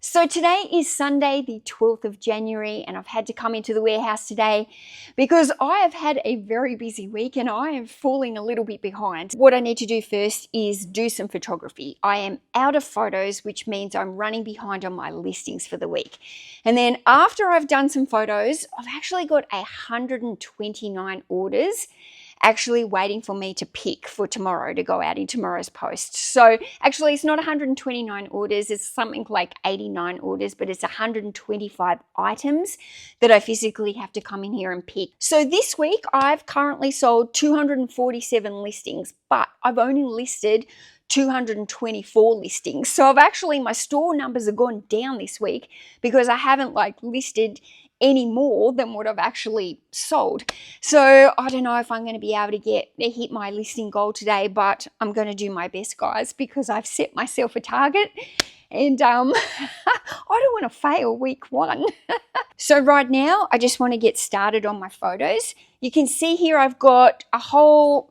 So today is Sunday, the 12th of January, and I've had to come into the warehouse today because I have had a very busy week and I am falling a little bit behind. What I need to do first is do some photography. I am out of photos, which means I'm running behind on my listings for the week. And then after I've done some photos, I've actually got 129 orders actually waiting for me to pick for tomorrow to go out in tomorrow's post. So actually it's not 129 orders, it's something like 89 orders, but it's 125 items that I physically have to come in here and pick. So this week I've currently sold 247 listings, but I've only listed 224 listings. So my store numbers have gone down this week because I haven't listed any more than what I've actually sold. So I don't know if I'm going to be able to hit my listing goal today, but I'm going to do my best, guys, because I've set myself a target and I don't want to fail week one. So right now I just want to get started on my photos. You can see here I've got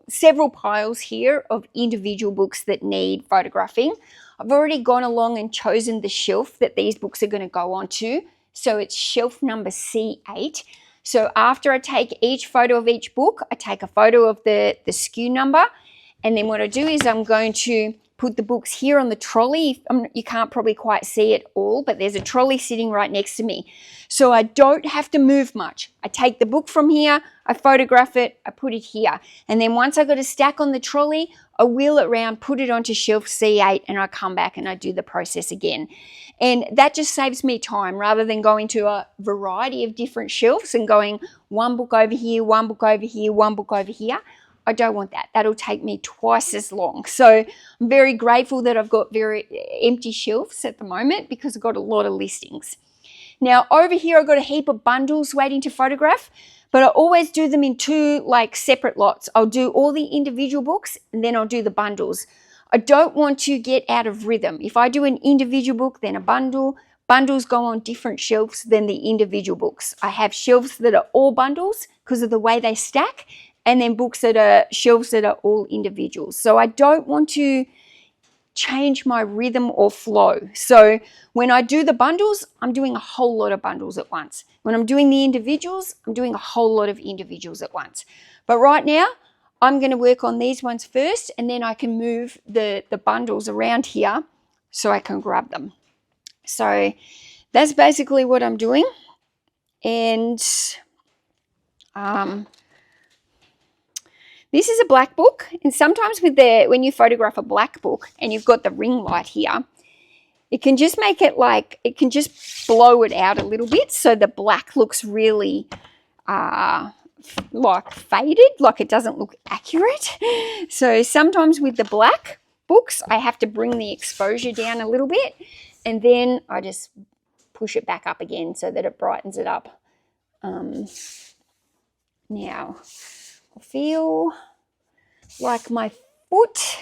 several piles here of individual books that need photographing. I've already gone along and chosen the shelf that these books are going to go onto. So it's shelf number C8. So after I take each photo of each book, I take a photo of the SKU number. And then what I do is I'm going to put the books here on the trolley. You can't probably quite see it all, but there's a trolley sitting right next to me. So I don't have to move much. I take the book from here, I photograph it, I put it here. And then once I got a stack on the trolley, I wheel it around, put it onto shelf C8, and I come back and I do the process again. And that just saves me time rather than going to a variety of different shelves and going one book over here, one book over here, one book over here. I don't want that. That'll take me twice as long. So I'm very grateful that I've got very empty shelves at the moment because I've got a lot of listings. Now over here I've got a heap of bundles waiting to photograph, but I always do them in two separate lots. I'll do all the individual books and then I'll do the bundles. I don't want to get out of rhythm. If I do an individual book, then a bundle, bundles go on different shelves than the individual books. I have shelves that are all bundles because of the way they stack, and then books that are shelves that are all individuals. So I don't want to change my rhythm or flow. So when I do the bundles, I'm doing a whole lot of bundles at once. When I'm doing the individuals, I'm doing a whole lot of individuals at once. But right now, I'm going to work on these ones first, and then I can move the bundles around here so I can grab them. So that's basically what I'm doing. And this is a black book, and sometimes when you photograph a black book and you've got the ring light here, it can just make it it can just blow it out a little bit so the black looks really faded, it doesn't look accurate. So sometimes with the black books, I have to bring the exposure down a little bit, and then I just push it back up again so that it brightens it up. Now, I feel like my foot,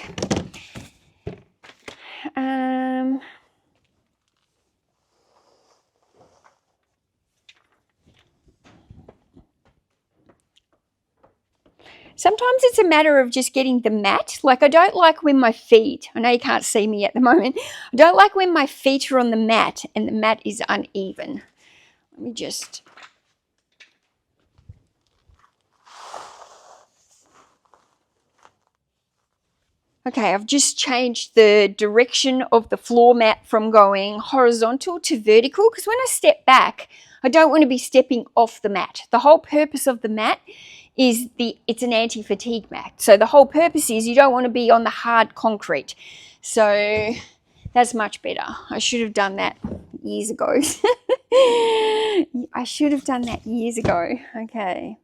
sometimes it's a matter of just getting the mat. I don't like when my feet, I know you can't see me at the moment, I don't like when my feet are on the mat and the mat is uneven. Let me just... Okay, I've just changed the direction of the floor mat from going horizontal to vertical, because when I step back, I don't want to be stepping off the mat. The whole purpose of the mat is it's an anti-fatigue mat. So the whole purpose is you don't want to be on the hard concrete. So that's much better. I should have done that years ago. I should have done that years ago. Okay.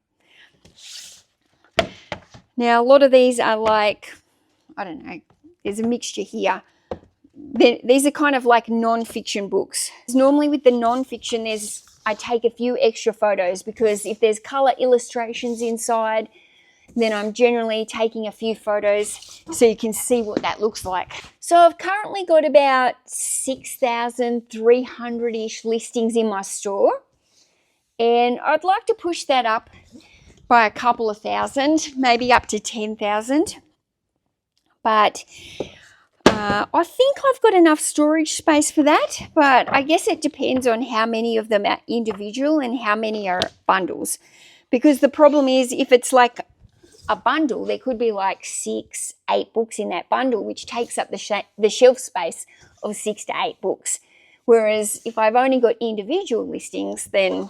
Now a lot of these are I don't know, there's a mixture here. These are kind of like non-fiction books. Normally with the non-fiction, I take a few extra photos because if there's color illustrations inside, then I'm generally taking a few photos so you can see what that looks like. So I've currently got about 6,300-ish listings in my store, and I'd like to push that up by a couple of thousand, maybe up to 10,000. But I think I've got enough storage space for that, but I guess it depends on how many of them are individual and how many are bundles. Because the problem is, if it's like a bundle, there could be like 6, 8 books in that bundle, which takes up the shelf space of 6 to 8 books. Whereas if I've only got individual listings, then,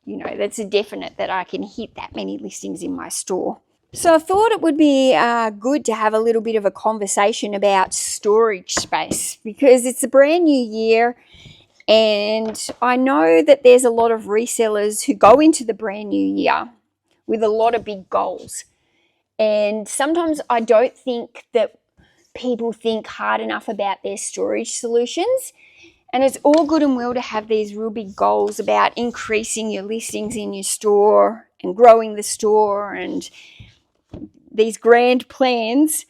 you know, that's a definite that I can hit that many listings in my store. So I thought it would be good to have a little bit of a conversation about storage space, because it's a brand new year, and I know that there's a lot of resellers who go into the brand new year with a lot of big goals. And sometimes I don't think that people think hard enough about their storage solutions. And it's all good and well to have these real big goals about increasing your listings in your store and growing the store and these grand plans,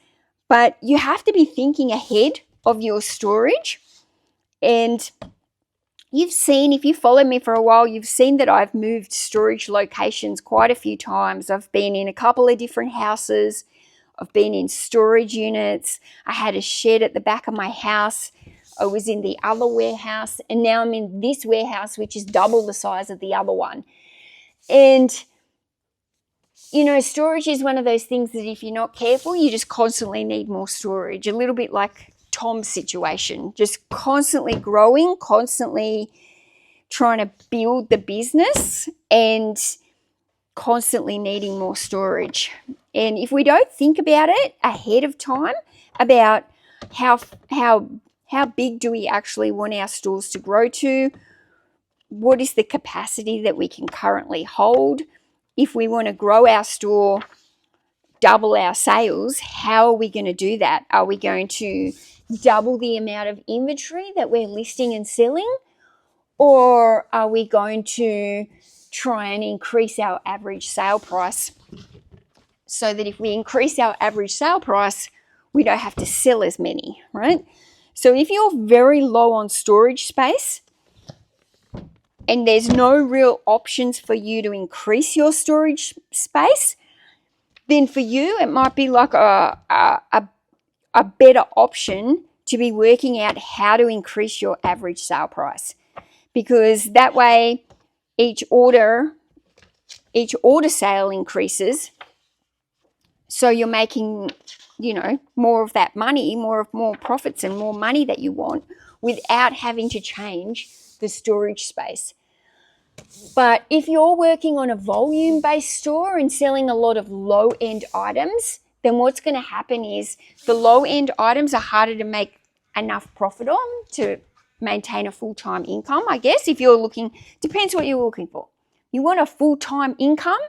but you have to be thinking ahead of your storage. And you've seen, if you follow me for a while, you've seen that I've moved storage locations quite a few times. I've been in a couple of different houses. I've been in storage units. I had a shed at the back of my house. I was in the other warehouse, and now I'm in this warehouse, which is double the size of the other one. And you know, storage is one of those things that if you're not careful, you just constantly need more storage. A little bit like Tom's situation, just constantly growing, constantly trying to build the business and constantly needing more storage. And if we don't think about it ahead of time, about how big do we actually want our stores to grow to, what is the capacity that we can currently hold, if we want to grow our store, double our sales, how are we going to do that? Are we going to double the amount of inventory that we're listing and selling? Or are we going to try and increase our average sale price so that if we increase our average sale price, we don't have to sell as many, right? So if you're very low on storage space, and there's no real options for you to increase your storage space, then for you it might be like a better option to be working out how to increase your average sale price, because that way each order sale increases, so you're making, you know, more of that money, more profits and more money that you want without having to change the storage space. But if you're working on a volume-based store and selling a lot of low-end items, then what's going to happen is the low-end items are harder to make enough profit on to maintain a full-time income, I guess. If you're looking, depends what you're looking for. You want a full-time income,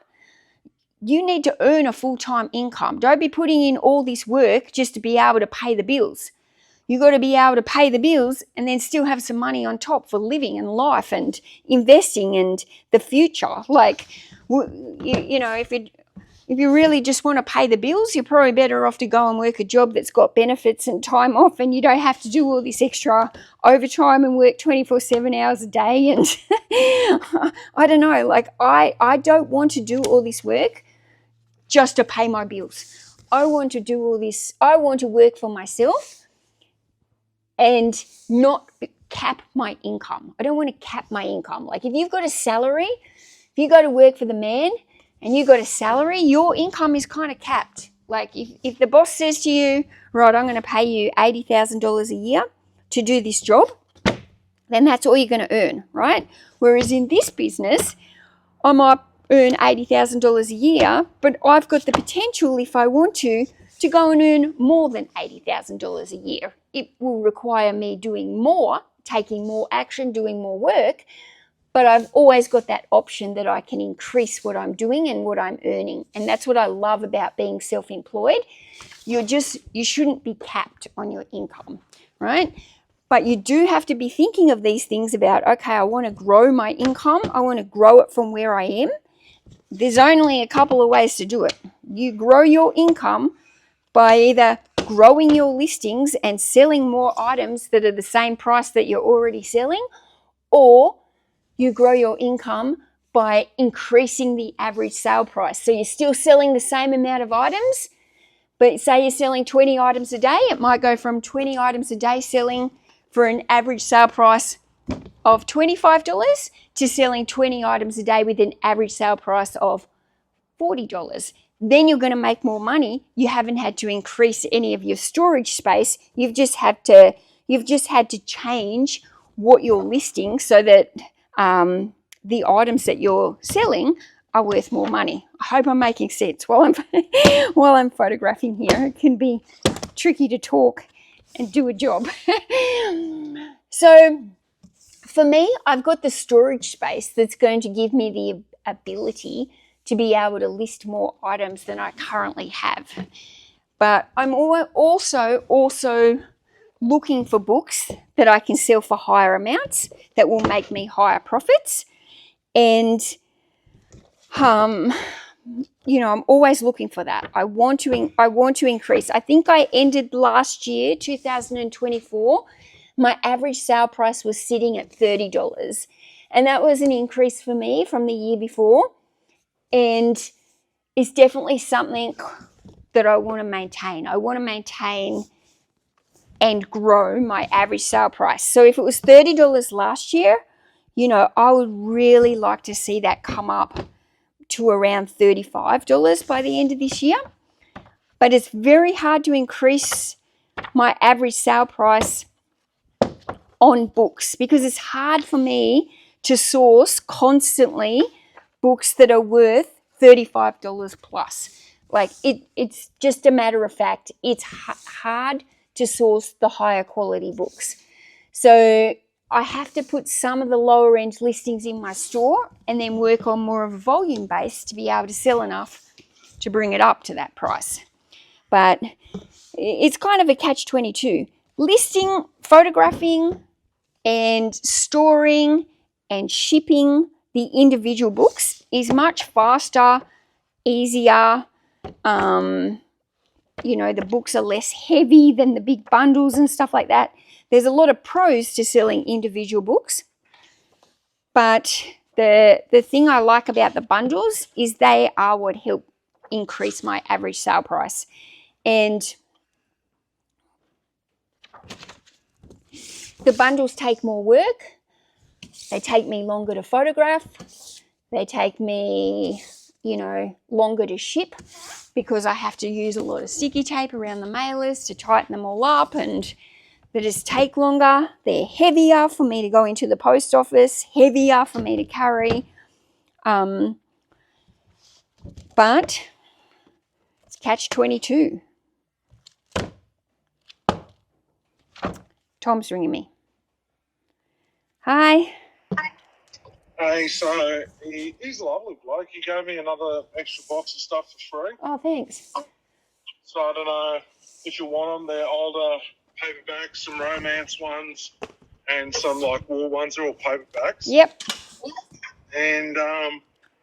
you need to earn a full-time income. Don't be putting in all this work just to be able to pay the bills. You got to be able to pay the bills and then still have some money on top for living and life and investing and the future. Like, you know, if you really just want to pay the bills, you're probably better off to go and work a job that's got benefits and time off, and you don't have to do all this extra overtime and work 24/7 hours a day. And I don't know, like I don't want to do all this work just to pay my bills. I want to do all this. I want to work for myself and not cap my income. I don't want to cap my income. Like if you've got a salary, if you go to work for the man and you got a salary, your income is kind of capped. Like if the boss says to you, right, I'm going to pay you $80,000 a year to do this job, then that's all you're going to earn, right? Whereas in this business, I might earn $80,000 a year, but I've got the potential, if I want to go and earn more than $80,000 a year. It will require me doing more, taking more action, doing more work, but I've always got that option that I can increase what I'm doing and what I'm earning. And that's what I love about being self-employed. You shouldn't be capped on your income, right? But you do have to be thinking of these things about, okay, I want to grow my income. I want to grow it from where I am. There's only a couple of ways to do it. You grow your income by either growing your listings and selling more items that are the same price that you're already selling, or you grow your income by increasing the average sale price. So you're still selling the same amount of items, But say you're selling 20 items a day, it might go from 20 items a day selling for an average sale price of $25 to selling 20 items a day with an average sale price of $40. Then you're going to make more money. You haven't had to increase any of your storage space. You've just had to change what you're listing so that the items that you're selling are worth more money. I hope I'm making sense while I'm photographing here. It can be tricky to talk and do a job. So for me, I've got the storage space that's going to give me the ability to be able to list more items than I currently have. But I'm also looking for books that I can sell for higher amounts that will make me higher profits. And I'm always looking for that. I want to increase. I think I ended last year, 2024, my average sale price was sitting at $30. And that was an increase for me from the year before. And it's definitely something that I want to maintain. I want to maintain and grow my average sale price. So if it was $30 last year, I would really like to see that come up to around $35 by the end of this year. But it's very hard to increase my average sale price on books because it's hard for me to source constantly books that are worth $35 plus. Like it's just a matter of fact, it's hard to source the higher quality books. So I have to put some of the lower end listings in my store and then work on more of a volume base to be able to sell enough to bring it up to that price. But it's kind of a catch-22. Listing, photographing, and storing and shipping the individual books is much faster, easier. The books are less heavy than the big bundles and stuff like that. There's a lot of pros to selling individual books. But the thing I like about the bundles is they are what help increase my average sale price. And the bundles take more work. They take me longer to photograph. They take me, longer to ship because I have to use a lot of sticky tape around the mailers to tighten them all up, and they just take longer. They're heavier for me to go into the post office, heavier for me to carry. But it's catch-22. Tom's ringing me. Hi. Hey, so he's a lovely bloke. He gave me another extra box of stuff for free. Oh, thanks. So I don't know if you want them. They're older paperbacks, some romance ones, and some like war ones. They're all paperbacks. Yep. And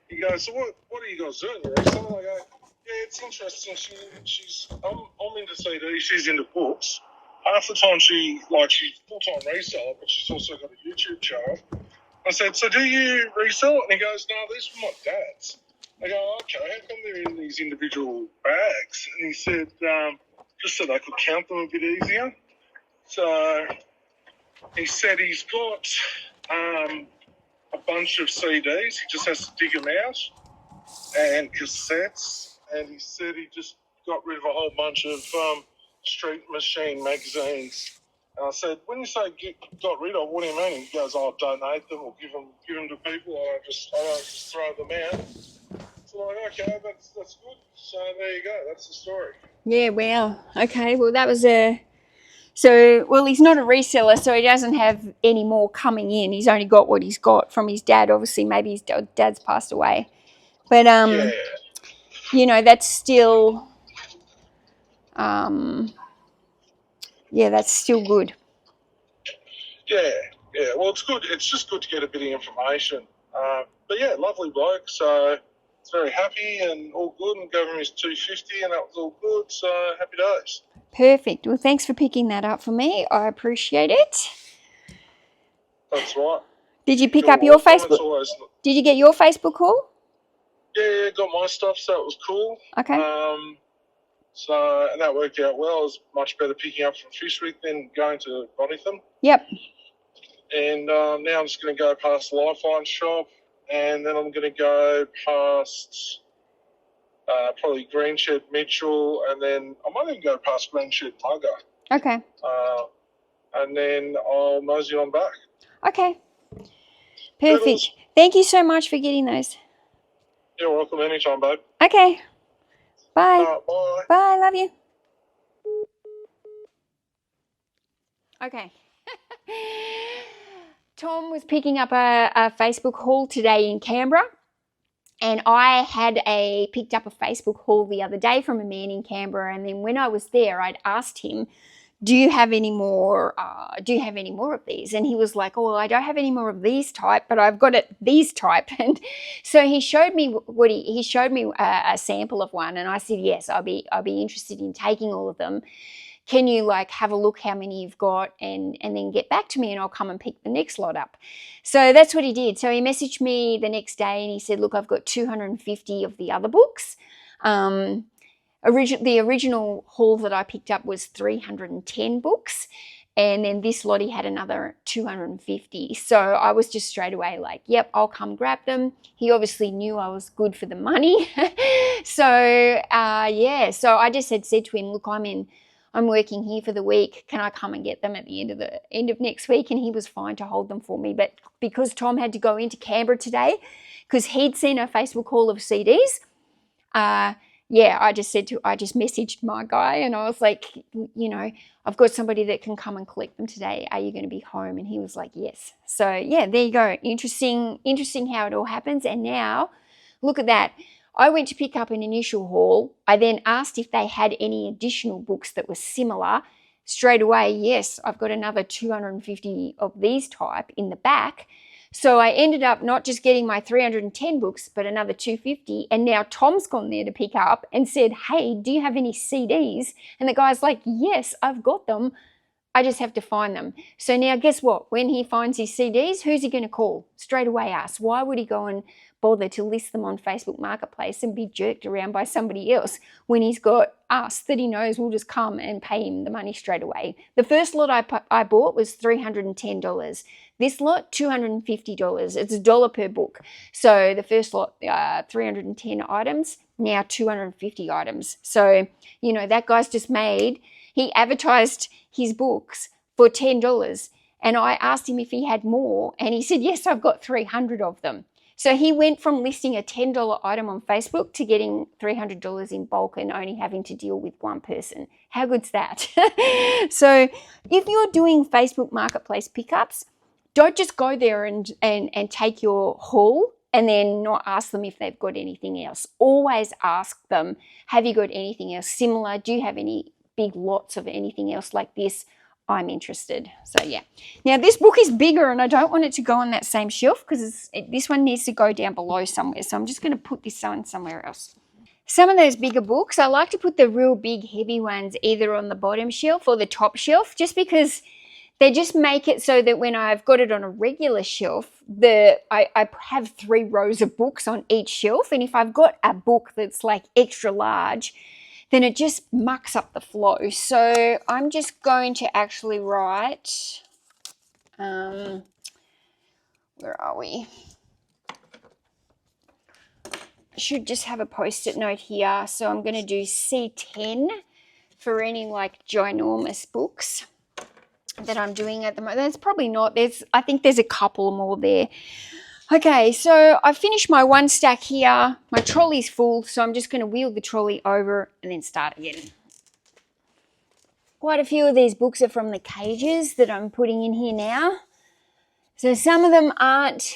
he goes, so what are you guys doing? So I go, yeah, it's interesting. I'm into CD. She's into books. Half the time she's full-time reseller, but she's also got a YouTube channel. I said, so do you resell it? And he goes, no, these are my dad's. I go, okay, how come they're in these individual bags? And he said, just so they could count them a bit easier. So he said he's got a bunch of CDs. He just has to dig them out, and cassettes. And he said he just got rid of a whole bunch of Street Machine magazines. And I said, when you say got rid of, what do you mean? He goes, I'll donate them or give them to people. I don't just throw them out. So I'm like, okay, that's good. So there you go. That's the story. Yeah, wow. Okay, well, that was he's not a reseller, so he doesn't have any more coming in. He's only got what he's got from his dad. Obviously, maybe his dad's passed away. But, that's still... that's still good. Yeah. Well, it's good. It's just good to get a bit of information. But yeah, lovely bloke. So it's very happy and all good, and gave him his $250, and that was all good. So happy days. Perfect. Well, thanks for picking that up for me. I appreciate it. That's right. Did you pick up your Facebook? Did you get your Facebook call? Yeah, got my stuff, so it was cool. Okay. So, and that worked out well. It was much better picking up from Fishwick than going to Bonnytham. Yep. And now I'm just going to go past the Lifeline shop, and then I'm going to go past probably Greenshed Mitchell, and then I might even go past Greenshed Tugger. Okay. And then I'll mosey on back. Okay. Perfect. Toodles. Thank you so much for getting those. You're welcome anytime, babe. Okay. Bye. Bye. Bye. Love you. Okay. Tom was picking up a Facebook haul today in Canberra. And I had picked up a Facebook haul the other day from a man in Canberra. And then when I was there, I'd asked him, do you have any more of these? And he was like, oh, well, I don't have any more of these type, but I've got these type. And so he showed me he showed me a sample of one. And I said, yes, I'll be interested in taking all of them. Can you like have a look how many you've got and then get back to me and I'll come and pick the next lot up. So that's what he did. So he messaged me the next day and he said, look, I've got 250 of the other books. The original haul that I picked up was 310 books. And then this lot, he had another 250. So I was just straight away like, yep, I'll come grab them. He obviously knew I was good for the money. So I just said to him, look, I'm working here for the week. Can I come and get them at the end of next week? And he was fine to hold them for me. But because Tom had to go into Canberra today, because he'd seen a Facebook haul of CDs, I just messaged my guy and I was like, I've got somebody that can come and collect them today. Are you going to be home? And he was like, yes. So yeah, there you go. Interesting how it all happens. And now look at that. I went to pick up an initial haul. I then asked if they had any additional books that were similar. Straight away, yes, I've got another 250 of these type in the back. So I ended up not just getting my 310 books, but another 250. And now Tom's gone there to pick up and said, hey, do you have any CDs? And the guy's like, yes, I've got them. I just have to find them. So now guess what? When he finds his CDs, who's he going to call? Straight away us. Why would he go and bother to list them on Facebook Marketplace and be jerked around by somebody else when he's got us that he knows will just come and pay him the money straight away? The first lot I bought was $310. This lot, $250. It's $1 per book. So the first lot, 310 items, now 250 items. So, that guy's just he advertised his books for $10. And I asked him if he had more. And he said, yes, I've got 300 of them. So he went from listing a $10 item on Facebook to getting $300 in bulk and only having to deal with one person. How good's that? So if you're doing Facebook Marketplace pickups, don't just go there and take your haul and then not ask them if they've got anything else. Always ask them, have you got anything else similar? Do you have any big lots of anything else like this? I'm interested. So yeah. Now this book is bigger and I don't want it to go on that same shelf because this one needs to go down below somewhere. So I'm just going to put this one somewhere else. Some of those bigger books, I like to put the real big heavy ones either on the bottom shelf or the top shelf just they just make it so that when I've got it on a regular shelf, I have 3 rows of books on each shelf. And if I've got a book that's like extra large, then it just mucks up the flow. So I'm just going to actually write, where are we? I should just have a post-it note here. So I'm going to do C10 for any like ginormous books that I'm doing at the moment. There's probably not. I think there's a couple more there. Okay, so I finished my one stack here. My trolley's full, so I'm just going to wheel the trolley over and then start again. Quite a few of these books are from the cages that I'm putting in here now. So some of them aren't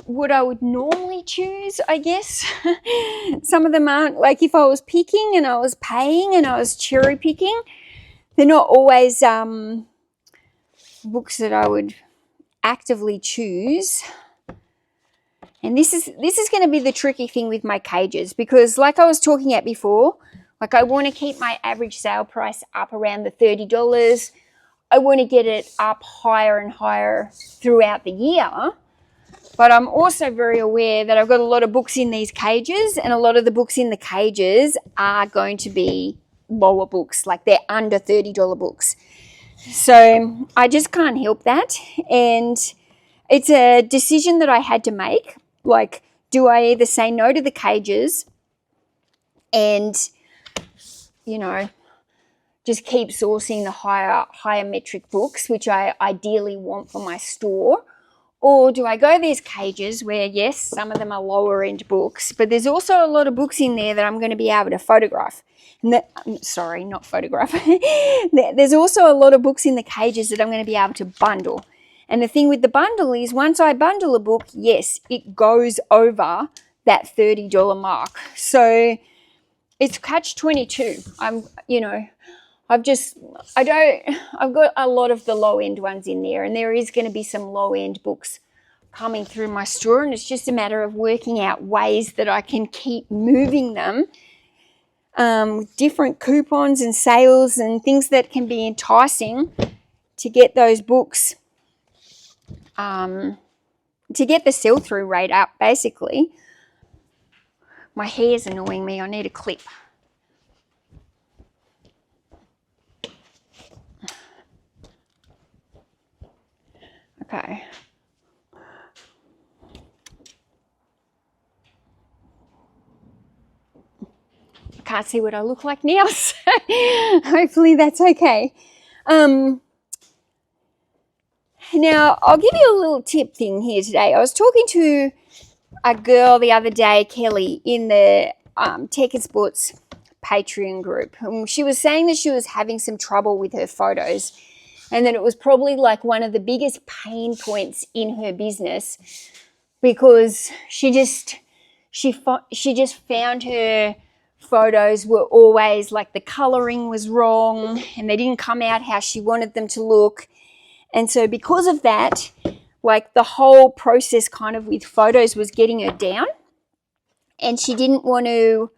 what I would normally choose, I guess. Some of them aren't, like if I was picking and I was paying and I was cherry picking, they're not always books that I would actively choose. And this is going to be the tricky thing with my cages because like I was talking at before, like I want to keep my average sale price up around the $30. I want to get it up higher and higher throughout the year. But I'm also very aware that I've got a lot of books in these cages, and a lot of the books in the cages are going to be lower books, like they're under $30 books. So I just can't help that. And it's a decision that I had to make. Like, do I either say no to the cages and, you know, just keep sourcing the higher metric books, which I ideally want for my store? Or do I go these cages where, yes, some of them are lower end books, but there's also a lot of books in there that I'm going to be able to photograph. Sorry, not photograph. There's also a lot of books in the cages that I'm going to be able to bundle. And the thing with the bundle is, once I bundle a book, yes, it goes over that $30 mark. So it's catch-22. I've got a lot of the low end ones in there, and there is going to be some low end books coming through my store, and it's just a matter of working out ways that I can keep moving them, different coupons and sales and things that can be enticing to get those books, to get the sell-through rate up, basically. My hair's annoying me. I need a clip. Okay. I can't see what I look like now, so hopefully that's okay. Now, I'll give you a little tip thing here today. I was talking to a girl the other day, Kelly, in the Tech and Sports Patreon group. She was saying that she was having some trouble with her photos, and that it was probably like one of the biggest pain points in her business, because she just found her photos were always like the coloring was wrong and they didn't come out how she wanted them to look. And so because of that, like the whole process kind of with photos was getting her down, and she didn't want to,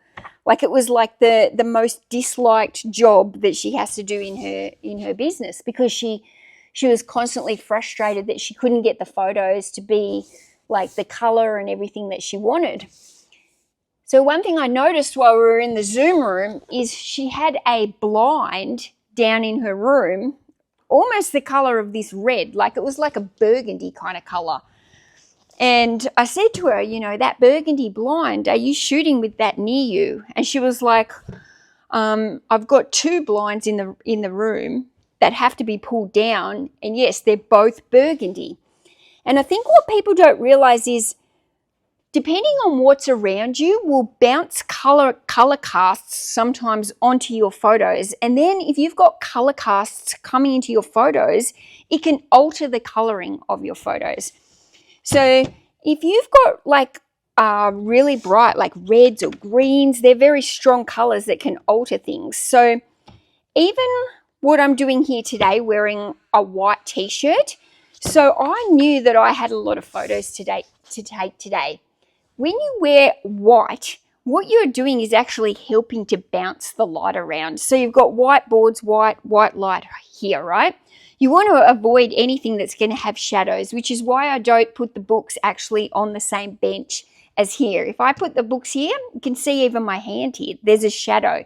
like, it was like the most disliked job that she has to do in her business, because she was constantly frustrated that she couldn't get the photos to be like the color and everything that she wanted. So one thing I noticed while we were in the Zoom room is she had a blind down in her room, almost the color of this red, like it was like a burgundy kind of color. And I said to her, that burgundy blind, are you shooting with that near you? And she was like, I've got two blinds in the room that have to be pulled down, and yes, they're both burgundy. And I think what people don't realize is, depending on what's around you, will bounce color casts sometimes onto your photos. And then if you've got color casts coming into your photos, it can alter the coloring of your photos. So if you've got like really bright, like reds or greens, they're very strong colors that can alter things. So even what I'm doing here today, wearing a white t-shirt, so I knew that I had a lot of photos to take today. When you wear white, what you're doing is actually helping to bounce the light around. So you've got white boards, white light here, right? You want to avoid anything that's going to have shadows, which is why I don't put the books actually on the same bench as here. If I put the books here, you can see even my hand here, there's a shadow.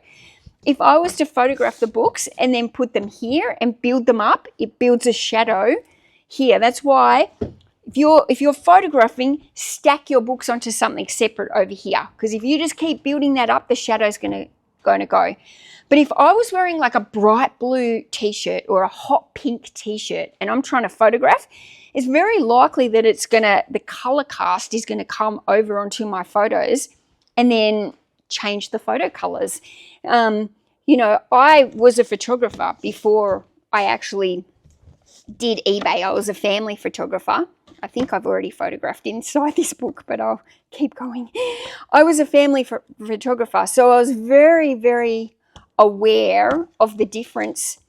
If I was to photograph the books and then put them here and build them up, it builds a shadow here. That's why if you're photographing, stack your books onto something separate over here, because if you just keep building that up, the shadow's going to go. But if I was wearing like a bright blue t-shirt or a hot pink t-shirt and I'm trying to photograph, it's very likely that the color cast is going to come over onto my photos and then change the photo colors. I was a photographer before I actually did eBay. I was a family photographer. I think I've already photographed inside this book, but I'll keep going. I was a family photographer, so I was very, very aware of the difference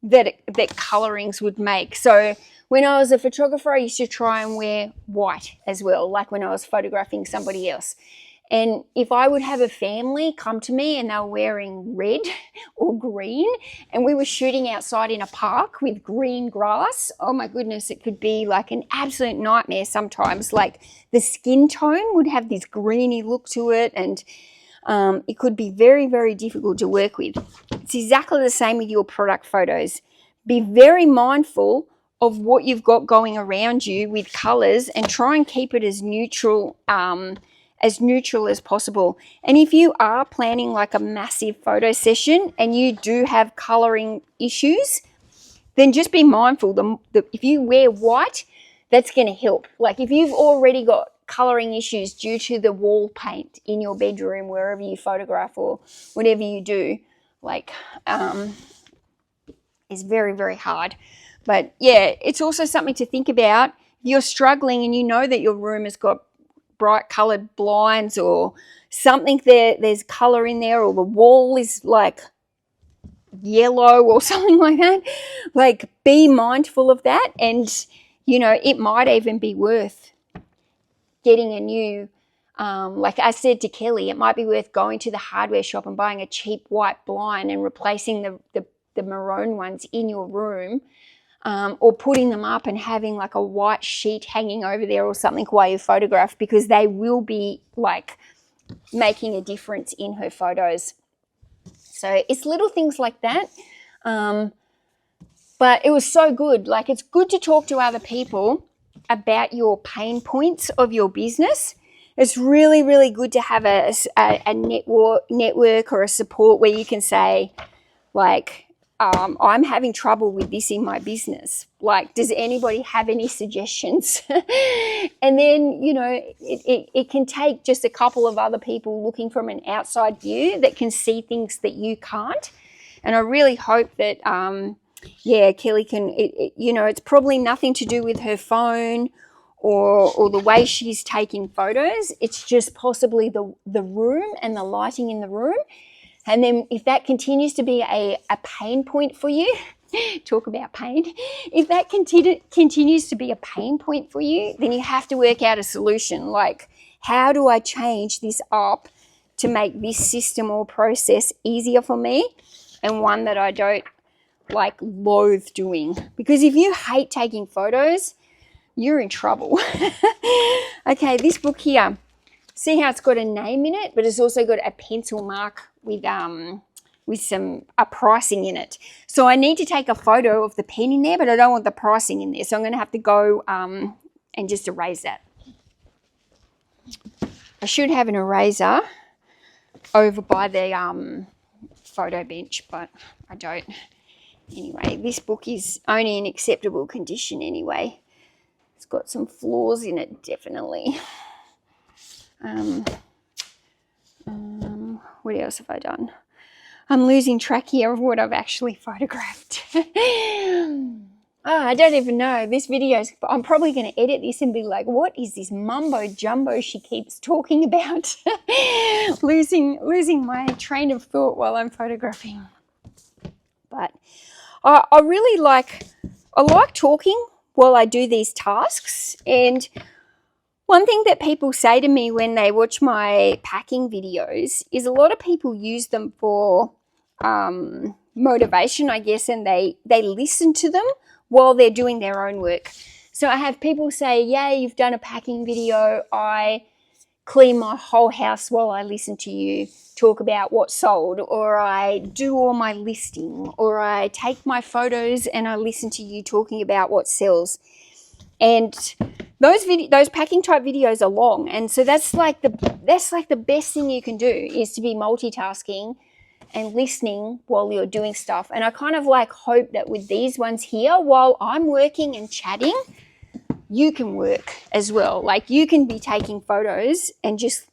that colorings would make. So when I was a photographer, I used to try and wear white as well, like when I was photographing somebody else. And if I would have a family come to me and they were wearing red or green and we were shooting outside in a park with green grass, oh my goodness, it could be like an absolute nightmare sometimes. Like the skin tone would have this greeny look to it, and it could be very, very difficult to work with. It's exactly the same with your product photos. Be very mindful of what you've got going around you with colors and try and keep it as neutral as possible. And if you are planning like a massive photo session and you do have coloring issues, then just be mindful. If you wear white, that's going to help. Like if you've already got coloring issues due to the wall paint in your bedroom, wherever you photograph or whatever you do, like is very, very hard. But yeah, it's also something to think about. If you're struggling and you know that your room has got bright colored blinds or something there's color in there, or the wall is like yellow or something like that, like be mindful of that. And it might even be worth getting a new like I said to Kelly, it might be worth going to the hardware shop and buying a cheap white blind and replacing the maroon ones in your room, or putting them up and having like a white sheet hanging over there or something while you photograph, because they will be like making a difference in her photos. So it's little things like that. But it was so good. Like, it's good to talk to other people about your pain points of your business. It's really, really good to have a network or a support where you can say, like, I'm having trouble with this in my business. Like, does anybody have any suggestions? And then, it can take just a couple of other people looking from an outside view that can see things that you can't. And I really hope that, Kelly can, it's probably nothing to do with her phone or the way she's taking photos. It's just possibly the room and the lighting in the room. And then if that continues to be a pain point for you, talk about pain, if that continues to be a pain point for you, then you have to work out a solution. Like, how do I change this up to make this system or process easier for me, and one that I don't loathe doing? Because if you hate taking photos, you're in trouble. Okay, this book here, see how it's got a name in it, but it's also got a pencil mark with some pricing in it. So I need to take a photo of the pen in there, but I don't want the pricing in there. So I'm going to have to go and just erase that. I should have an eraser over by the photo bench, but I don't. Anyway, this book is only in acceptable condition anyway. It's got some flaws in it, definitely. What else have I done? I'm losing track here of what I've actually photographed. I don't even know. This video, I'm probably going to edit this and be like, what is this mumbo jumbo she keeps talking about? losing my train of thought while I'm photographing. But I really like talking while I do these tasks. And one thing that people say to me when they watch my packing videos is a lot of people use them for motivation, I guess, and they listen to them while they're doing their own work. So I have people say, yay, you've done a packing video. I clean my whole house while I listen to you talk about what sold, or I do all my listing, or I take my photos and I listen to you talking about what sells. And those packing type videos are long, and so that's like the best thing you can do, is to be multitasking and listening while you're doing stuff. And I kind of hope that with these ones here, while I'm working and chatting, you can work as well. Like, you can be taking photos and just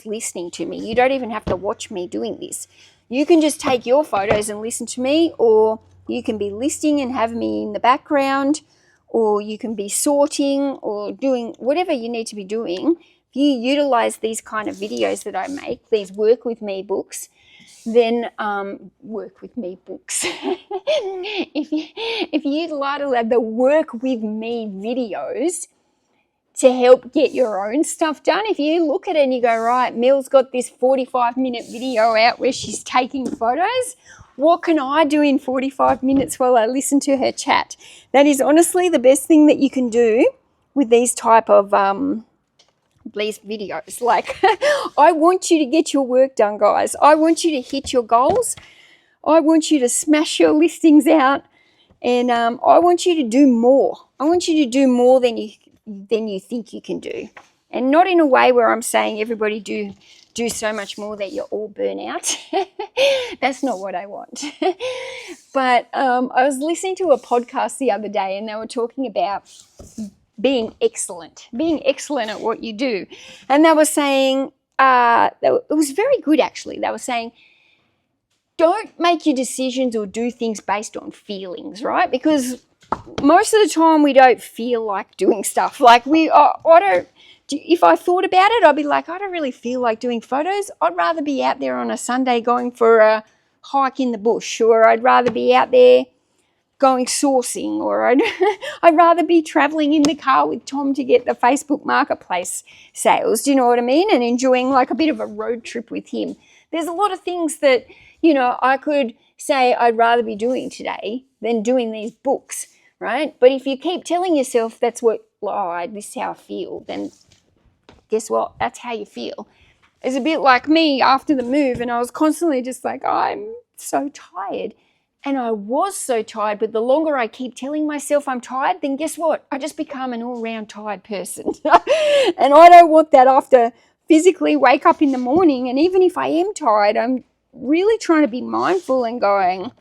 listening to me. You don't even have to watch me doing this. You can just take your photos and listen to me, or you can be listing and have me in the background, or you can be sorting or doing whatever you need to be doing. If you utilize these kind of videos that I make, these work with me books, then work with me books. If you utilize the work with me videos, to help get your own stuff done. If you look at it and you go, right, Mil's got this 45-minute video out where she's taking photos. What can I do in 45 minutes while I listen to her chat? That is honestly the best thing that you can do with these type of these videos. Like, I want you to get your work done, guys. I want you to hit your goals. I want you to smash your listings out, and I want you to do more. I want you to do more than you think you can do, and not in a way where I'm saying everybody do so much more that you're all burn out. That's not what I want. But I was listening to a podcast the other day, and they were talking about being excellent at what you do. And they were saying, it was very good actually. They were saying, don't make your decisions or do things based on feelings, right? Because most of the time we don't feel like doing stuff. Like if I thought about it, I'd be like, I don't really feel like doing photos. I'd rather be out there on a Sunday going for a hike in the bush, or I'd rather be out there going sourcing, or I'd rather be traveling in the car with Tom to get the Facebook Marketplace sales. Do you know what I mean? And enjoying like a bit of a road trip with him. There's a lot of things that, I could say I'd rather be doing today than doing these books, right? But if you keep telling yourself this is how I feel, then guess what? That's how you feel. It's a bit like me after the move, and I was constantly just like, I'm so tired. And I was so tired, but the longer I keep telling myself I'm tired, then guess what? I just become an all-round tired person. And I don't want that after physically wake up in the morning. And even if I am tired, I'm really trying to be mindful and going,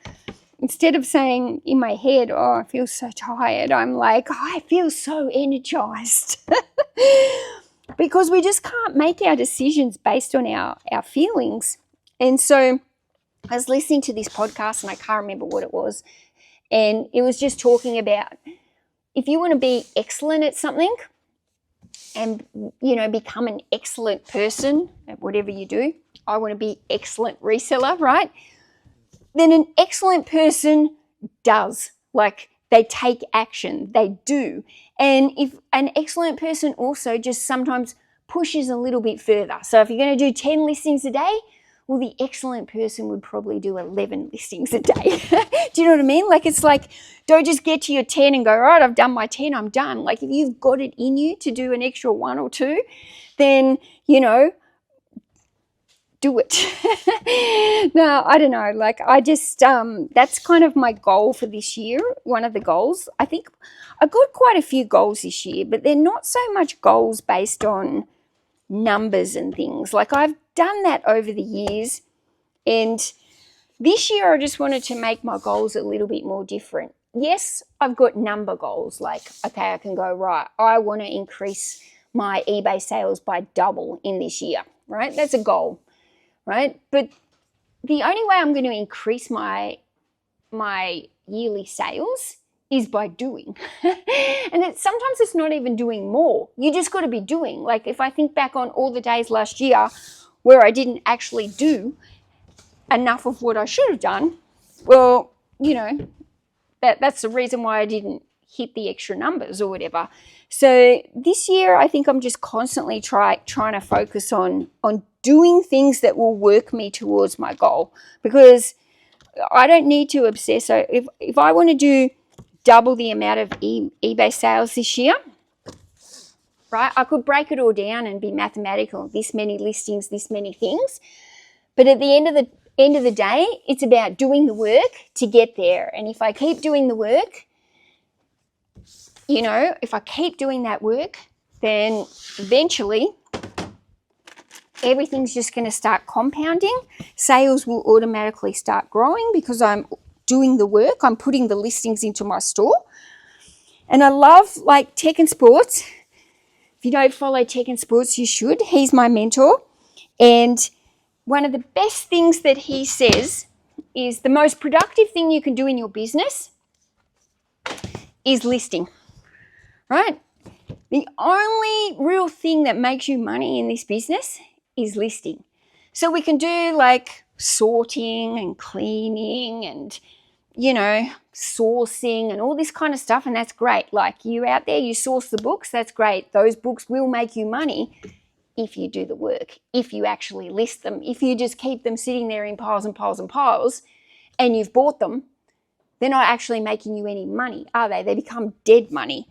instead of saying in my head, oh, I feel so tired, I'm like, oh, I feel so energized. Because we just can't make our decisions based on our feelings. And so I was listening to this podcast, and I can't remember what it was, and it was just talking about if you want to be excellent at something and, become an excellent person at whatever you do. I want to be excellent reseller, right? Then an excellent person does, like they take action, they do. And if an excellent person also just sometimes pushes a little bit further. So if you're going to do 10 listings a day, well, the excellent person would probably do 11 listings a day. Do you know what I mean? Like, it's like, don't just get to your 10 and go, all right, I've done my 10, I'm done. Like, if you've got it in you to do an extra 1 or 2, then, do it. No, I don't know. Like, I just, that's kind of my goal for this year. One of the goals. I think I got quite a few goals this year, but they're not so much goals based on numbers and things. Like, I've done that over the years, and this year I just wanted to make my goals a little bit more different. Yes, I've got number goals, like, okay, I can go, right, I want to increase my eBay sales by double in this year, right? That's a goal, right? But the only way I'm going to increase my yearly sales is by doing. And sometimes it's not even doing more. You just got to be doing. Like, if I think back on all the days last year where I didn't actually do enough of what I should have done, well, that's the reason why I didn't hit the extra numbers or whatever. So this year, I think I'm just constantly trying to focus on doing things that will work me towards my goal, because I don't need to obsess. So if I want to do double the amount of eBay sales this year, right, I could break it all down and be mathematical, this many listings, this many things. But at the end of the day, it's about doing the work to get there. And if I keep doing the work, if I keep doing that work, then eventually everything's just going to start compounding. Sales will automatically start growing because I'm doing the work. I'm putting the listings into my store. And I love, like, Tech and Sports. If you don't follow Tech and Sports, you should. He's my mentor. And one of the best things that he says is the most productive thing you can do in your business is listing, right? The only real thing that makes you money in this business is listing. So we can do like sorting and cleaning and you know, sourcing and all this kind of stuff, and that's great. Like, you out there, you source the books, that's great. Those books will make you money if you do the work, if you actually list them. If you just keep them sitting there in piles and piles and piles and you've bought them, they're not actually making you any money, are they? They become dead money.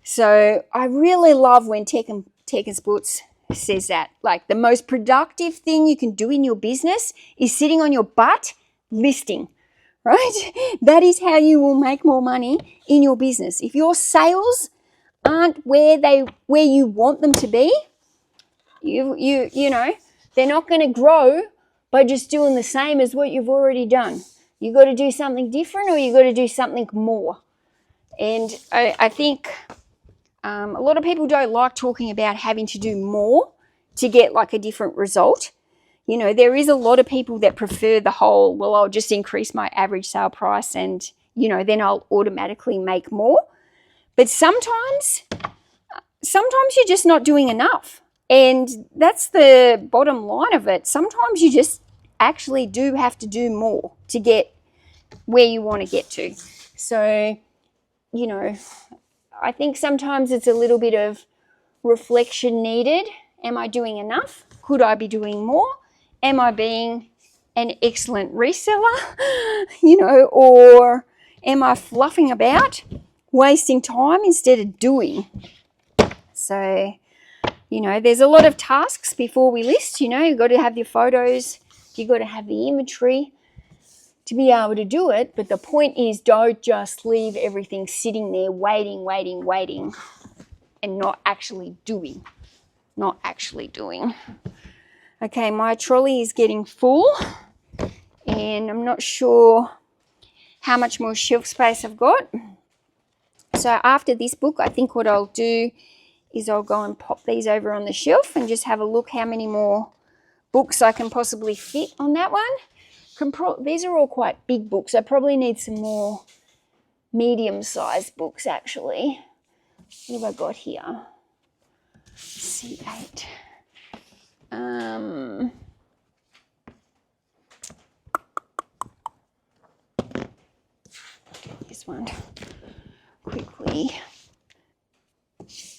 So I really love when Tech and Sports says that. Like, the most productive thing you can do in your business is sitting on your butt listing, right? That is how you will make more money in your business. If your sales aren't where you want them to be, you know, they're not going to grow by just doing the same as what you've already done. You got to do something different, or you got to do something more. And I think a lot of people don't like talking about having to do more to get like a different result. You know, there is a lot of people that prefer the whole, well, I'll just increase my average sale price and, you know, then I'll automatically make more. But sometimes you're just not doing enough. And that's the bottom line of it. Sometimes you just actually do have to do more to get where you want to get to. So, you know, I think sometimes it's a little bit of reflection needed. Am I doing enough? Could I be doing more? Am I being an excellent reseller? You know, or am I fluffing about, wasting time instead of doing? So, you know, there's a lot of tasks before we list. You know, you've got to have your photos, you've got to have the inventory to be able to do it. But the point is, don't just leave everything sitting there waiting, and not actually doing. Okay, my trolley is getting full, and I'm not sure how much more shelf space I've got. So after this book, I think what I'll do is I'll go and pop these over on the shelf and just have a look how many more books I can possibly fit on that one. These are all quite big books. I probably need some more medium-sized books, actually. What have I got here? C8. This one quickly.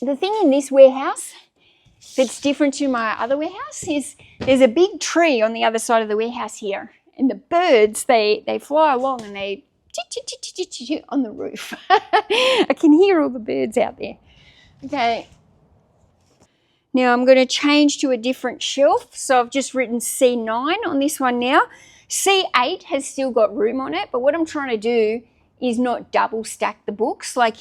The thing in this warehouse that's different to my other warehouse is there's a big tree on the other side of the warehouse here, and the birds, they fly along and they on the roof. I can hear all the birds out there. Okay. Now I'm going to change to a different shelf. So I've just written C9 on this one now. C8 has still got room on it, but what I'm trying to do is not double stack the books. Like,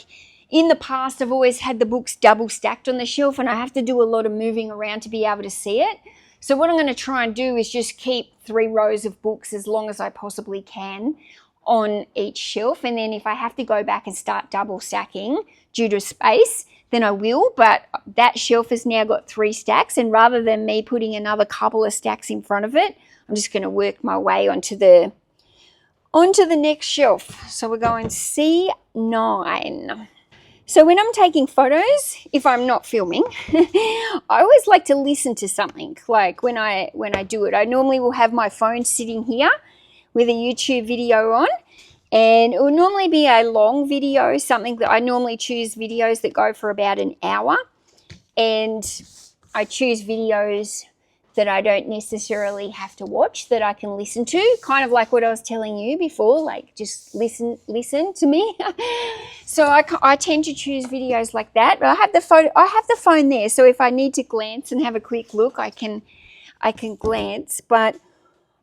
in the past, I've always had the books double stacked on the shelf, and I have to do a lot of moving around to be able to see it. So what I'm going to try and do is just keep 3 rows of books as long as I possibly can on each shelf. And then if I have to go back and start double stacking due to space, then I will. But that shelf has now got 3 stacks, and rather than me putting another couple of stacks in front of it, I'm just going to work my way onto the next shelf. So we're going C9. So when I'm taking photos, if I'm not filming, I always like to listen to something. Like when I do it, I normally will have my phone sitting here with a YouTube video on, and it will normally be a long video, something that I normally choose videos that go for about an hour, and I choose videos that I don't necessarily have to watch, that I can listen to, kind of like what I was telling you before, like just listen to me. So I tend to choose videos like that. But I have the phone there, so if I need to glance and have a quick look, I can glance. But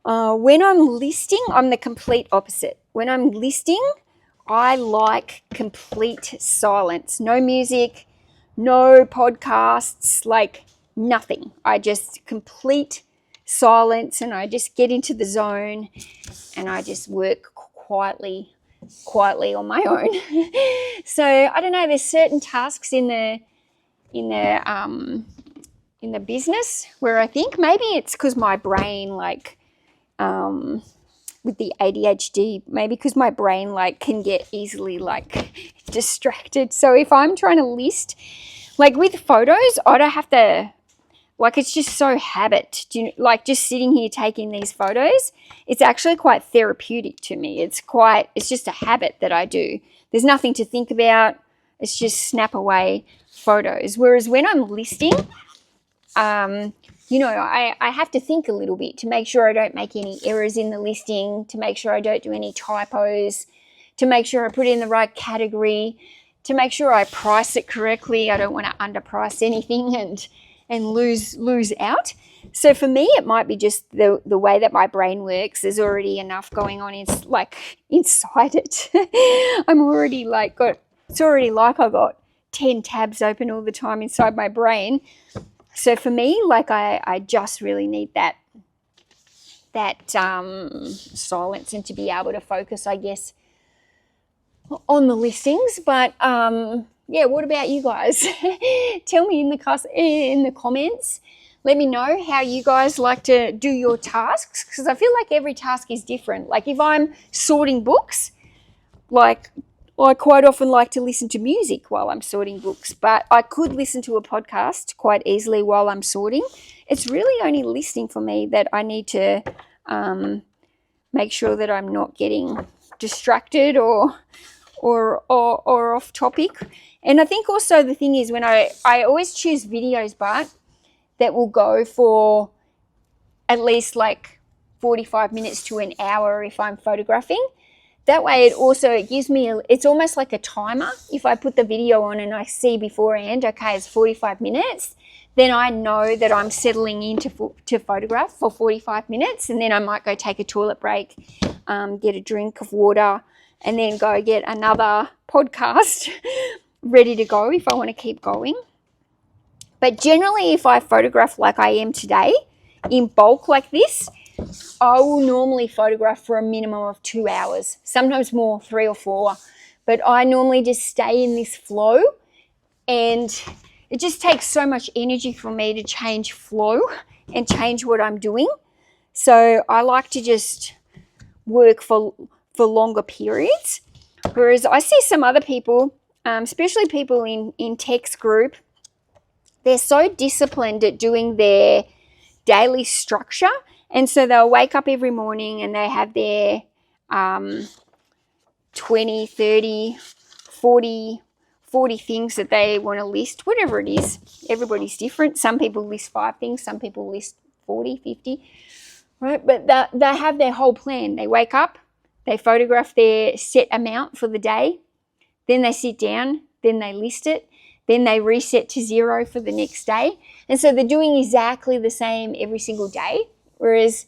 when I'm listing, I'm the complete opposite. When I'm listing, I like complete silence. No music, no podcasts, like nothing. I just complete silence, and I just get into the zone, and I just work quietly on my own. So I don't know, there's certain tasks in the business where I think maybe it's because my brain, like with the ADHD, maybe because my brain like can get easily like distracted. So if I'm trying to list, like with photos, I don't have to like it's just so habit. Do you, like just sitting here taking these photos, it's actually quite therapeutic to me. It's just a habit that I do. There's nothing to think about. It's just snap away photos. Whereas when I'm listing, you know, I have to think a little bit to make sure I don't make any errors in the listing, to make sure I don't do any typos, to make sure I put it in the right category, to make sure I price it correctly. I don't want to underprice anything and lose out. So for me, it might be just the way that my brain works. There's already enough going on inside it. I'm already it's already like I got 10 tabs open all the time inside my brain. So for me, like I just really need that silence and to be able to focus, I guess, on the listings. But yeah, what about you guys? Tell me in the comments. Let me know how you guys like to do your tasks, because I feel like every task is different. Like if I'm sorting books, like I quite often like to listen to music while I'm sorting books, but I could listen to a podcast quite easily while I'm sorting. It's really only listening for me that I need to make sure that I'm not getting distracted or off topic. And I think also the thing is when I always choose videos, but that will go for at least like 45 minutes to an hour if I'm photographing. That way it gives me, it's almost like a timer. If I put the video on and I see beforehand, okay, it's 45 minutes, then I know that I'm settling in to photograph for 45 minutes, and then I might go take a toilet break, get a drink of water, and then go get another podcast ready to go if I want to keep going. But generally, if I photograph like I am today, in bulk like this, I will normally photograph for a minimum of 2 hours, sometimes more, 3 or 4. But I normally just stay in this flow, and it just takes so much energy for me to change flow and change what I'm doing. So I like to just work for longer periods. Whereas I see some other people, especially people in Tech's group, they're so disciplined at doing their daily structure. And so they'll wake up every morning and they have their 20, 30, 40 things that they want to list, whatever it is. Everybody's different. Some people list 5 things, some people list 40, 50, right? But they have their whole plan. They wake up, they photograph their set amount for the day, then they sit down, then they list it, then they reset to 0 for the next day. And so they're doing exactly the same every single day. Whereas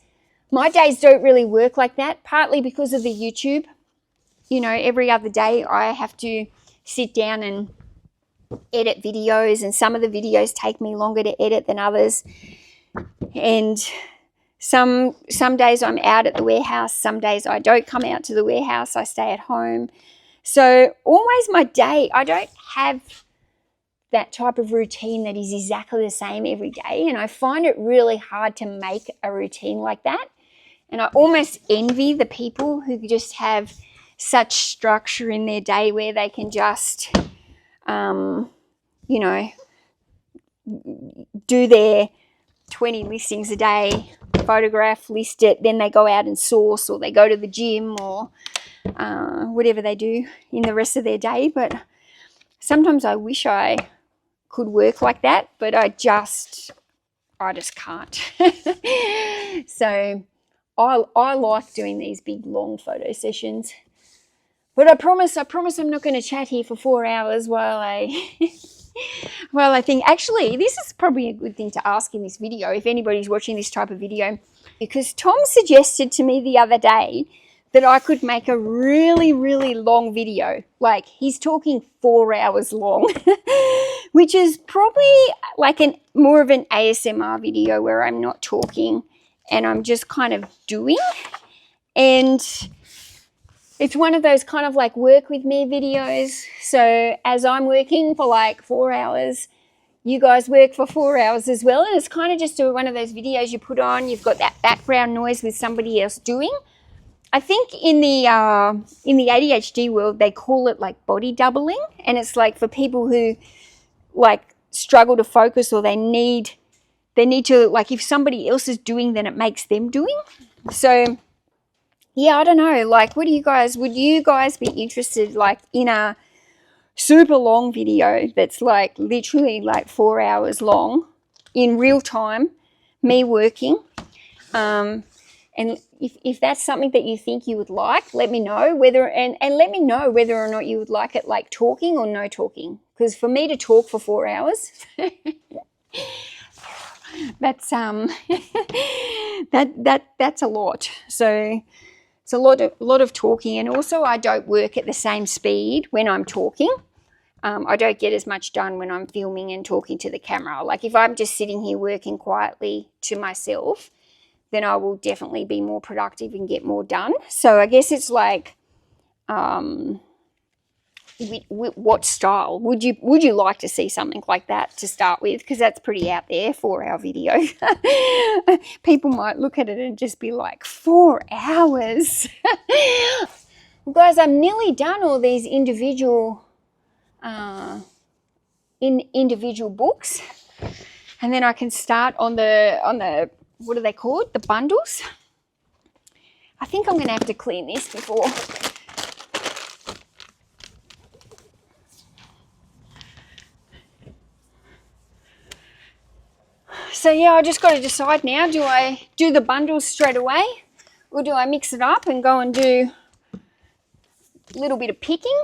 my days don't really work like that, partly because of the YouTube. You know, every other day I have to sit down and edit videos, and some of the videos take me longer to edit than others. And some days I'm out at the warehouse, some days I don't come out to the warehouse, I stay at home. So always my day, I don't have that type of routine that is exactly the same every day, and I find it really hard to make a routine like that. And I almost envy the people who just have such structure in their day where they can just you know, do their 20 listings a day, photograph, list it, then they go out and source, or they go to the gym, or whatever they do in the rest of their day. But sometimes I wish I could work like that, but I just can't. So I like doing these big long photo sessions, but I promise I'm not going to chat here for 4 hours while I think. Actually, this is probably a good thing to ask in this video if anybody's watching this type of video, because Tom suggested to me the other day that I could make a really, really long video. Like, he's talking 4 hours long, which is probably like more of an ASMR video where I'm not talking and I'm just kind of doing. And it's one of those kind of like work with me videos. So as I'm working for like 4 hours, you guys work for 4 hours as well. And it's kind of just one of those videos you put on. You've got that background noise with somebody else doing. I think in the ADHD world, they call it like body doubling. And it's like for people who like struggle to focus, or they need they need to, like, if somebody else is doing, then it makes them doing. So yeah, I don't know, like, would you guys be interested, like, in a super long video that's like literally like 4 hours long in real time, me working? And if that's something that you think you would like, let me know whether, and let me know whether or not you would like it like talking or no talking. Because for me to talk for 4 hours, that's that's a lot. So it's a lot of talking, and also I don't work at the same speed when I'm talking. I don't get as much done when I'm filming and talking to the camera. Like if I'm just sitting here working quietly to myself, then I will definitely be more productive and get more done. So I guess it's like, what style would you like to see something like that to start with? Because that's pretty out there, 4-hour video. People might look at it and just be like, 4 hours. Guys, I'm nearly done all these individual individual books, and then I can start on the what are they called? The bundles. I think I'm going to have to clean this before. So yeah, I just got to decide now, do I do the bundles straight away, or do I mix it up and go and do a little bit of picking?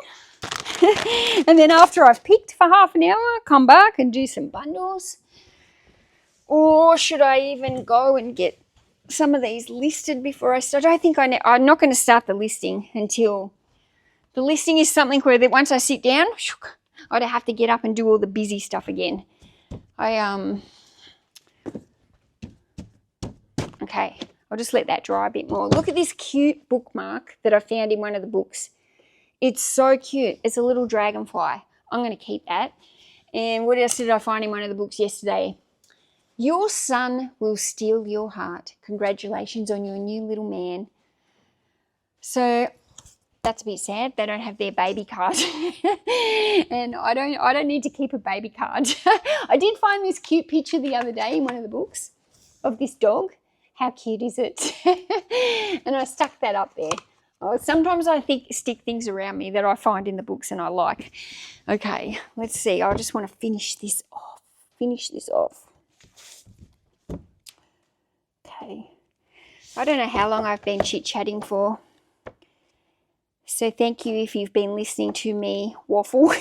And then after I've picked for half an hour, come back and do some bundles? Or should I even go and get some of these listed before I start? I think I'm not going to start the listing until the listing is something where that once I sit down, I'd have to get up and do all the busy stuff again. Okay, I'll just let that dry a bit more. Look at this cute bookmark that I found in one of the books. It's so cute. It's a little dragonfly. I'm going to keep that. And what else did I find in one of the books yesterday? Your son will steal your heart. Congratulations on your new little man. So that's a bit sad. They don't have their baby card. And I don't need to keep a baby card. I did find this cute picture the other day in one of the books of this dog. How cute is it? And I stuck that up there. Oh, sometimes I stick things around me that I find in the books and I like. Okay, let's see. I just want to finish this off. Okay. I don't know how long I've been chit-chatting for. So thank you if you've been listening to me waffle.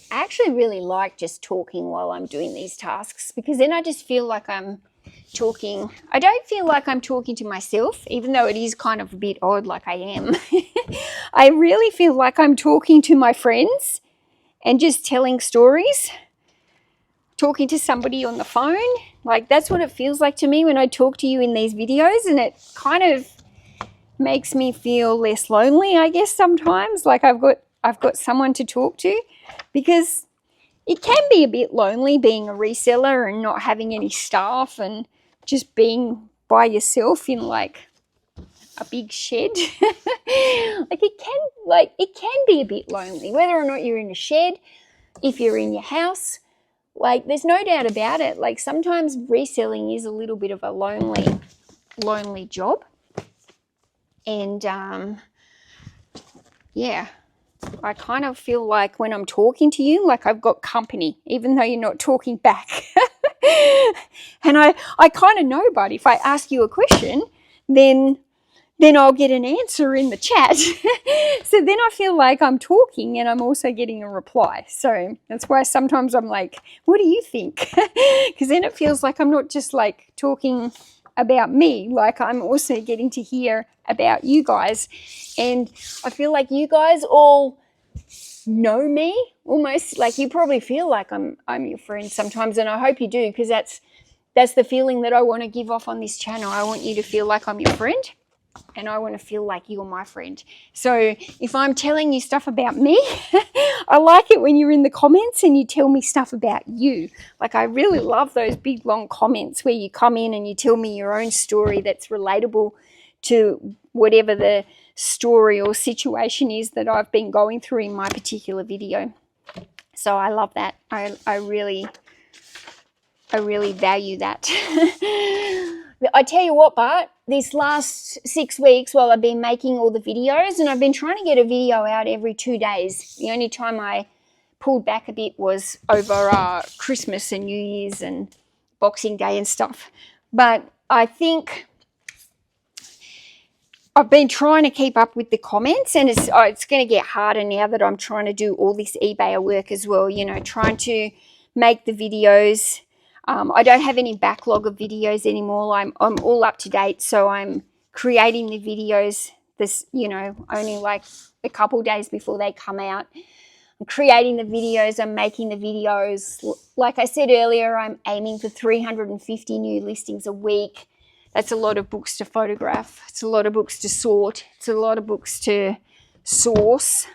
I actually really like just talking while I'm doing these tasks, because then I just feel like I'm talking. I don't feel like I'm talking to myself, even though it is kind of a bit odd, like I am. I really feel like I'm talking to my friends and just telling stories, talking to somebody on the phone. Like that's what it feels like to me when I talk to you in these videos, and it kind of makes me feel less lonely, I guess, sometimes. Like I've got someone to talk to, because it can be a bit lonely being a reseller and not having any staff and just being by yourself in like a big shed. It can be a bit lonely, whether or not you're in a shed, if you're in your house. Like there's no doubt about it. Like sometimes reselling is a little bit of a lonely job. And yeah, I kind of feel like when I'm talking to you, like I've got company, even though you're not talking back. And I kind of know, but if I ask you a question, then I'll get an answer in the chat. So then I feel like I'm talking and I'm also getting a reply. So that's why sometimes I'm like, what do you think? Because then it feels like I'm not just like talking about me, like I'm also getting to hear about you guys. And I feel like you guys all know me almost. Like you probably feel like I'm your friend sometimes, and I hope you do, because that's the feeling that I want to give off on this channel. I want you to feel like I'm your friend, and I want to feel like you're my friend. So if I'm telling you stuff about me, I like it when you're in the comments and you tell me stuff about you. Like I really love those big long comments where you come in and you tell me your own story that's relatable to whatever the story or situation is that I've been going through in my particular video. So I love that. I really value that. I tell you what, Bart, this last 6 weeks while I've been making all the videos, and I've been trying to get a video out every 2 days. The only time I pulled back a bit was over Christmas and New Year's and Boxing Day and stuff. But I think I've been trying to keep up with the comments, and it's going to get harder now that I'm trying to do all this eBay work as well, you know, trying to make the videos. I don't have any backlog of videos anymore. I'm all up to date, so I'm creating the videos only like a couple days before they come out. I'm creating the videos, I'm making the videos. Like I said earlier, I'm aiming for 350 new listings a week. That's a lot of books to photograph. It's a lot of books to sort. It's a lot of books to source.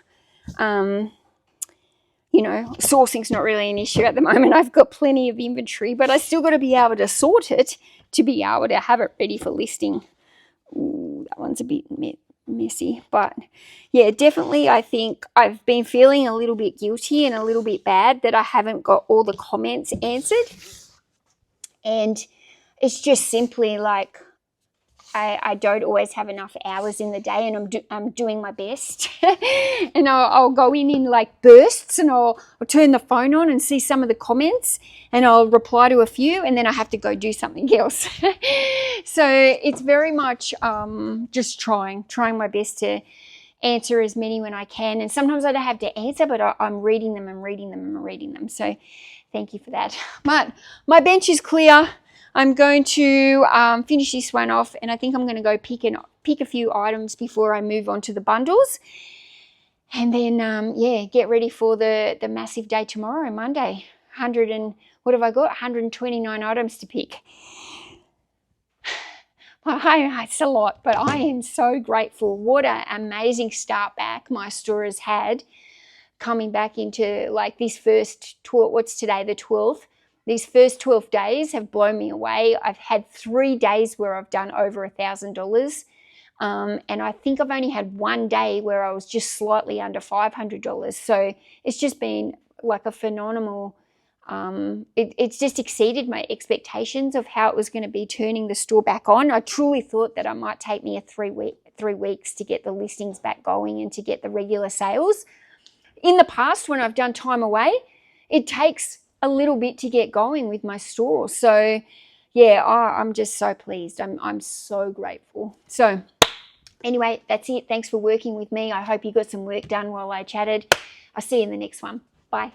Sourcing's not really an issue at the moment. I've got plenty of inventory, but I still got to be able to sort it to be able to have it ready for listing. Ooh, that one's a bit messy, but yeah, definitely I think I've been feeling a little bit guilty and a little bit bad that I haven't got all the comments answered, and it's just simply like I don't always have enough hours in the day, and I'm doing my best. And I'll go in like bursts, and I'll turn the phone on and see some of the comments, and I'll reply to a few, and then I have to go do something else. So it's very much just trying my best to answer as many when I can. And sometimes I don't have to answer, but I'm reading them and reading them and reading them. So thank you for that. But my bench is clear. I'm going to finish this one off, and I think I'm going to go pick a few items before I move on to the bundles. And then, get ready for the massive day tomorrow, Monday. What have I got? 129 items to pick. It's a lot, but I am so grateful. What an amazing start back my store has had, coming back into like this first, what's today, the 12th. These first 12 days have blown me away. I've had 3 days where I've done over $1,000. And I think I've only had 1 day where I was just slightly under $500. So it's just been like a phenomenal, it's just exceeded my expectations of how it was going to be turning the store back on. I truly thought that it might take me 3 weeks to get the listings back going and to get the regular sales. In the past, when I've done time away, it takes a little bit to get going with my store. So yeah, I'm just so pleased. I'm so grateful. So anyway, that's it. Thanks for working with me. I hope you got some work done while I chatted. I'll see you in the next one. Bye.